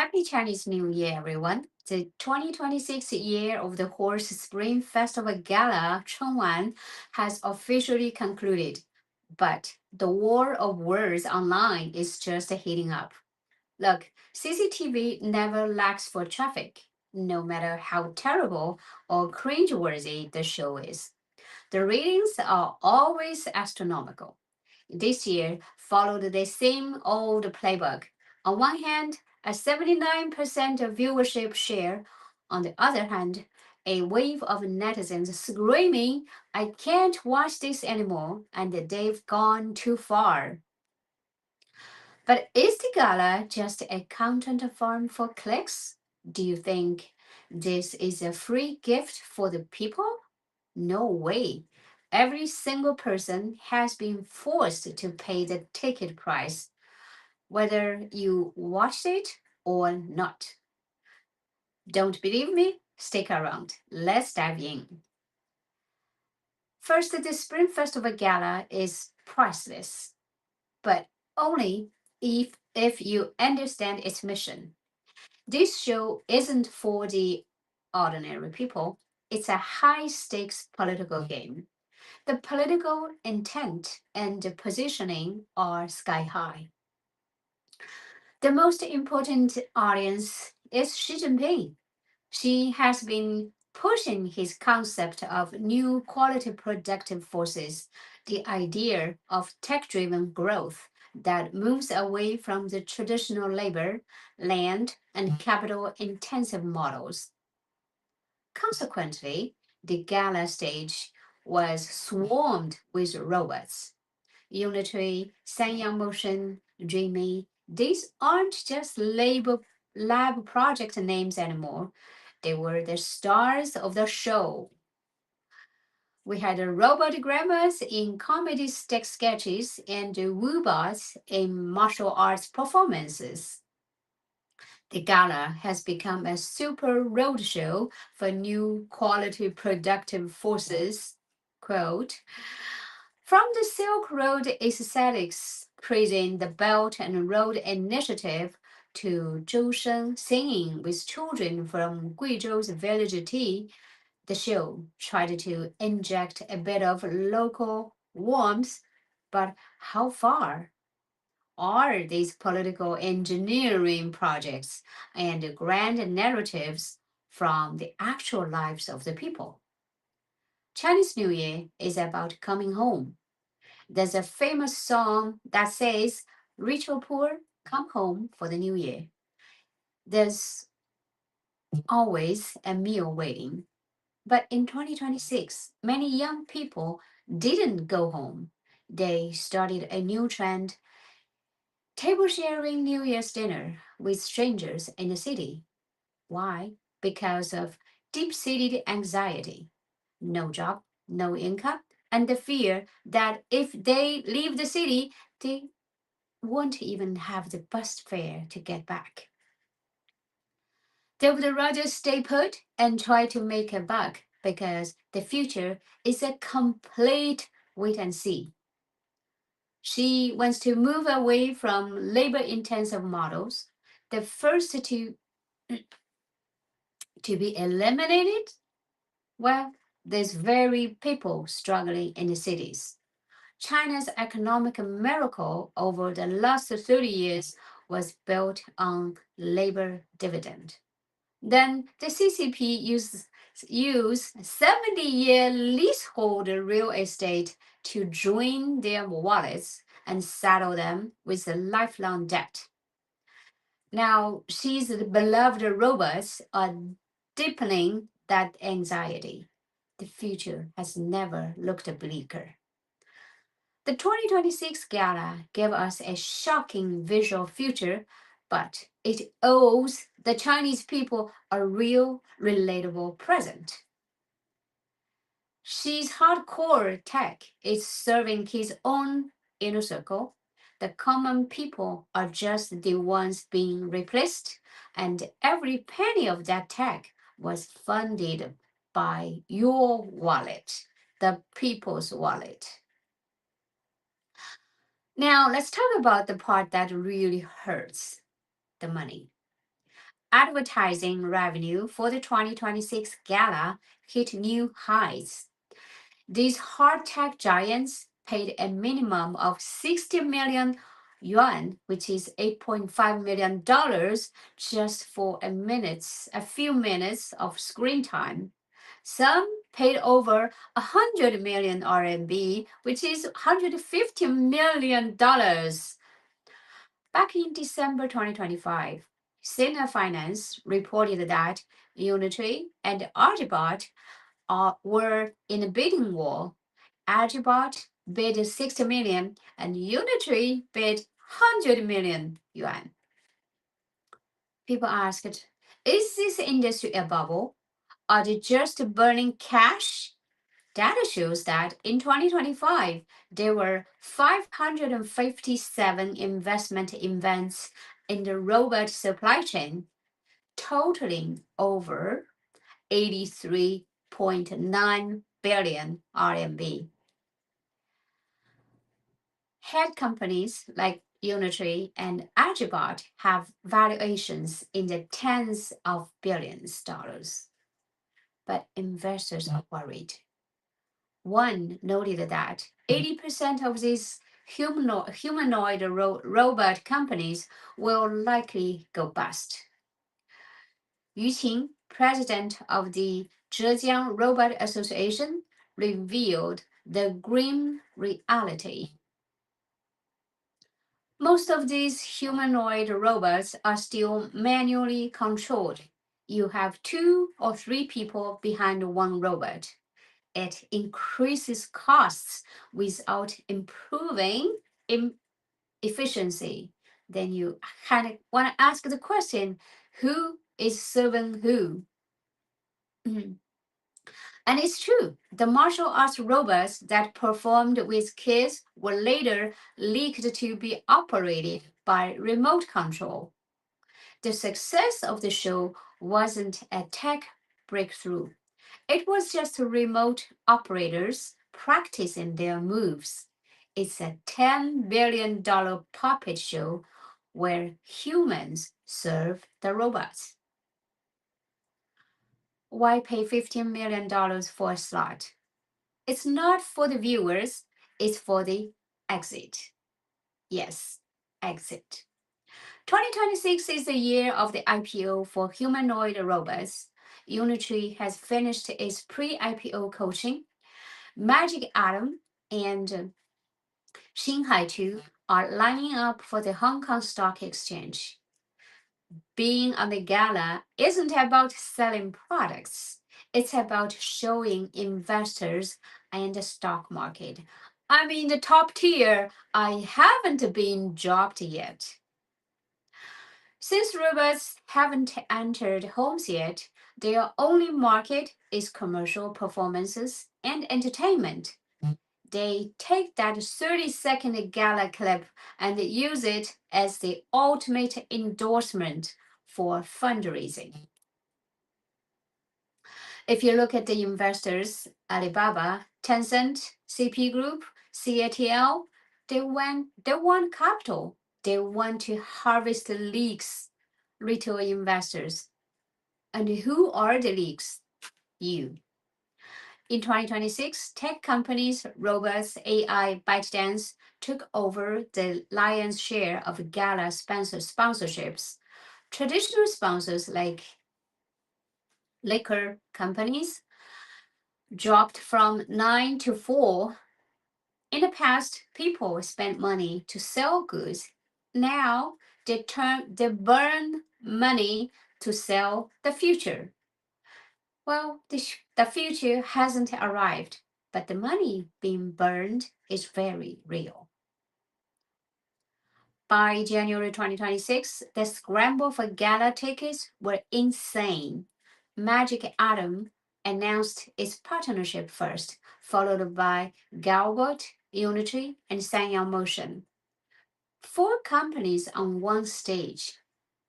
Happy Chinese New Year, everyone. The 2026 year of the Horse Spring Festival Gala, Chunwan, has officially concluded. But the war of words online is just heating up. Look, CCTV never lacks for traffic, no matter how terrible or cringeworthy the show is. The ratings are always astronomical. This year followed the same old playbook. On one hand, a 79% of viewership share. On the other hand, a wave of netizens screaming, I can't watch this anymore, and they've gone too far. But is the gala just a content farm for clicks? Do you think this is a free gift for the people? No way. Every single person has been forced to pay the ticket price, whether you watched it or not. Don't believe me? Stick around. Let's dive in. First, the Spring Festival Gala is priceless, but only if you understand its mission. This show isn't for the ordinary people. It's a high stakes political game. The political intent and the positioning are sky high. The most important audience is Xi Jinping. Xi has been pushing his concept of new quality productive forces, the idea of tech driven growth that moves away from the traditional labor, land, and capital intensive models. Consequently, the gala stage was swarmed with robots. Unitree, Sanyang Motion, Dreamy, these aren't just lab project names anymore. They were the stars of the show. We had robot grandmas in comedy stick sketches and wobots in martial arts performances. The gala has become a super roadshow for new quality productive forces. Quote, from the Silk Road aesthetics praising the Belt and Road Initiative to Zhou Sheng singing with children from Guizhou's village tea, the show tried to inject a bit of local warmth, but how far? Are these political engineering projects and grand narratives from the actual lives of the people? Chinese New Year is about coming home. There's a famous song that says, rich or poor, come home for the new year. There's always a meal waiting. But in 2026, many young people didn't go home. They started a new trend, table sharing New Year's dinner with strangers in the city. Why? Because of deep seated anxiety, no job, no income, and the fear that if they leave the city, they won't even have the bus fare to get back. They would rather stay put and try to make a buck because the future is a complete wait and see. She wants to move away from labor intensive models, the first to be eliminated. Well, there's very people struggling in the cities. China's economic miracle over the last 30 years was built on labor dividend. Then the CCP use 70-year leasehold real estate to drain their wallets and saddle them with a lifelong debt. Now, she's beloved robots are deepening that anxiety. The future has never looked bleaker. The 2026 gala gave us a shocking visual future, but it owes the Chinese people a real, relatable present. She's hardcore tech is serving his own inner circle. The common people are just the ones being replaced, and every penny of that tech was funded by your wallet, the people's wallet. Now, let's talk about the part that really hurts, the money. advertising revenue for the 2026 gala hit new highs. These hard tech giants paid a minimum of 60 million yuan, which is $8.5 million, just for a few minutes of screen time. Some paid over 100 million RMB, which is $150 million. Back in December 2025, Sina Finance reported that Unitree and Agibot were in a bidding war. Agibot bid 60 million and Unitree bid 100 million yuan. People asked, is this industry a bubble? Are they just burning cash? Data shows that in 2025, there were 557 investment events in the robot supply chain, totaling over 83.9 billion RMB. Head companies like Unitree and Agibot have valuations in the tens of billions dollars. But investors are worried. One noted that 80% of these humanoid robot companies will likely go bust. Yu Qing, president of the Zhejiang Robot Association, revealed the grim reality. Most of these humanoid robots are still manually controlled. You have 2 or 3 people behind one robot. It increases costs without improving efficiency. Then you kind of want to ask the question, who is serving who? And it's true, the martial arts robots that performed with kids were later leaked to be operated by remote control. The success of the show wasn't a tech breakthrough. It was just remote operators practicing their moves. It's a $10 billion puppet show where humans serve the robots. Why pay $15 million for a slot? It's not for the viewers, it's for the exit. Yes, exit. 2026 is the year of the IPO for humanoid robots. Unitree has finished its pre-IPO coaching. Magic Atom and Xinhaitu are lining up for the Hong Kong Stock Exchange. Being on the gala isn't about selling products. It's about showing investors and the stock market, I'm in the top tier. I haven't been dropped yet. Since robots haven't entered homes yet, their only market is commercial performances and entertainment. They take that 30-second gala clip and use it as the ultimate endorsement for fundraising. If you look at the investors, Alibaba, Tencent, CP Group, CATL, they want capital. They want to harvest the leeks, retail investors. And who are the leeks? You. In 2026, tech companies, robots, AI, ByteDance took over the lion's share of gala sponsorships. Traditional sponsors like liquor companies dropped from 9 to 4. In the past, people spent money to sell goods. Now they burn money to sell the future. Well, the future hasn't arrived, but the money being burned is very real. By January 2026, the scramble for gala tickets were insane. Magic Atom announced its partnership first, followed by Galbot, Unitree, and Sanyang Motion. 4 companies on one stage,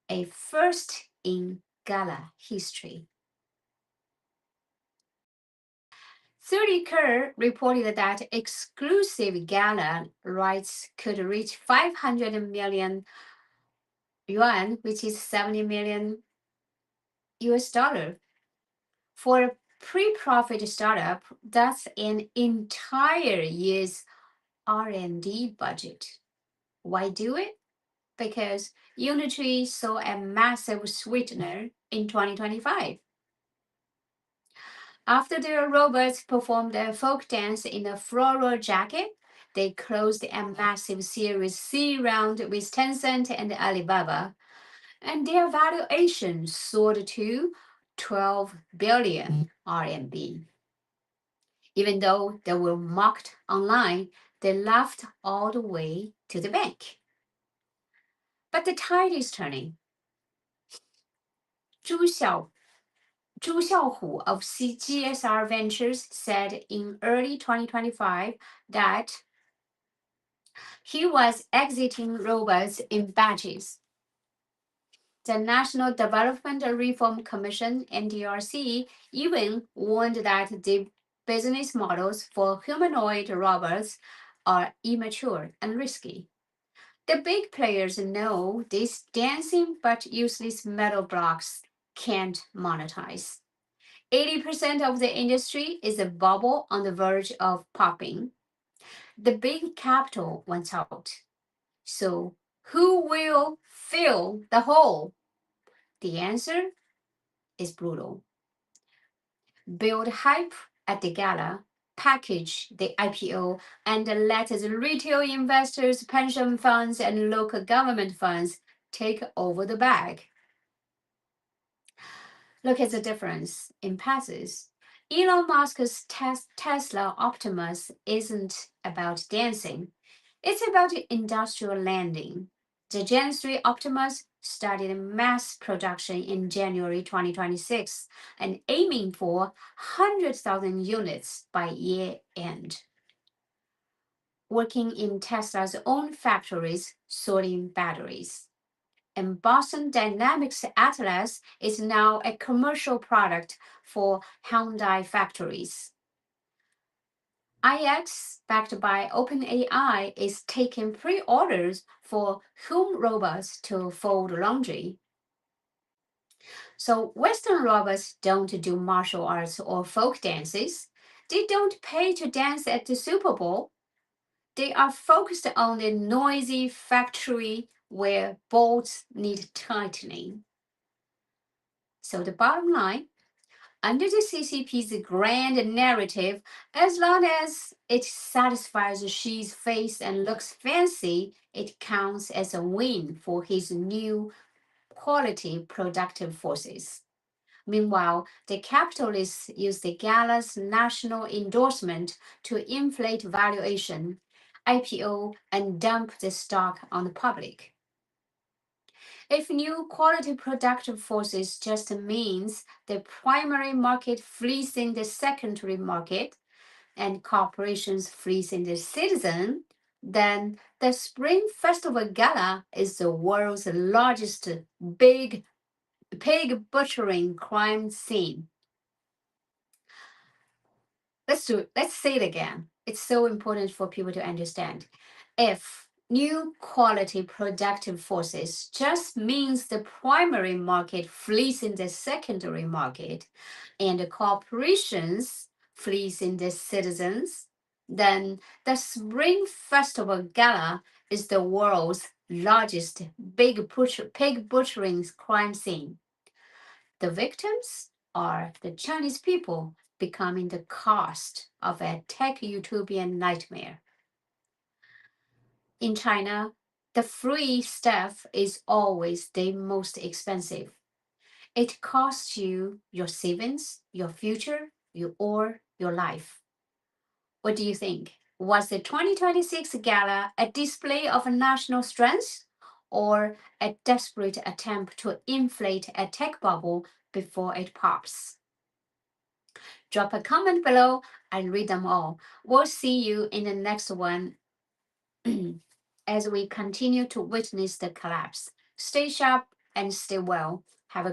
a first in gala history. 30 Kerr reported that exclusive gala rights could reach 500 million yuan, which is 70 million US dollar. For a pre-profit startup, that's an entire year's R&D budget. Why do it? Because Unitree saw a massive sweetener in 2025. After their robots performed a folk dance in a floral jacket, they closed a massive Series C round with Tencent and Alibaba, and their valuation soared to 12 billion RMB. Even though they were mocked online, they laughed all the way to the bank. But the tide is turning. Zhu Xiaohu of CGSR Ventures said in early 2025 that he was exiting robots in batches. The National Development and Reform Commission, NDRC, even warned that the business models for humanoid robots are immature and risky. The big players know these dancing but useless metal blocks can't monetize. 80% of the industry is a bubble on the verge of popping. The big capital wants out. So, who will fill the hole? The answer is brutal. Build hype at the gala, package the IPO, and let the retail investors, pension funds, and local government funds take over the bag. Look at the difference in passes. Elon Musk's Tesla Optimus isn't about dancing, it's about industrial landing. The Gen 3 Optimus started mass production in January 2026 and aiming for 100,000 units by year end. Working in Tesla's own factories sorting batteries. And Boston Dynamics Atlas is now a commercial product for Hyundai factories. IX, backed by OpenAI, is taking pre-orders for home robots to fold laundry. So Western robots don't do martial arts or folk dances. They don't pay to dance at the Super Bowl. They are focused on the noisy factory where bolts need tightening. So the bottom line, under the CCP's grand narrative, as long as it satisfies Xi's face and looks fancy, it counts as a win for his new quality productive forces. Meanwhile, the capitalists use the gala's national endorsement to inflate valuation, IPO, and dump the stock on the public. If new quality productive forces just means the primary market fleecing the secondary market and corporations fleecing the citizen, then the Spring Festival Gala is the world's largest big pig butchering crime scene. Let's say it again. It's so important for people to understand. If new quality productive forces just means the primary market fleecing the secondary market and the corporations fleecing the citizens, then the Spring Festival Gala is the world's largest pig butchering crime scene. The victims are the Chinese people becoming the cost of a tech utopian nightmare. In China, the free stuff is always the most expensive. It costs you your savings, your future, or your life. What do you think? Was the 2026 gala a display of national strength or a desperate attempt to inflate a tech bubble before it pops? Drop a comment below. I read them all. We'll see you in the next one as we continue to witness the collapse. Stay sharp and stay well. Have a great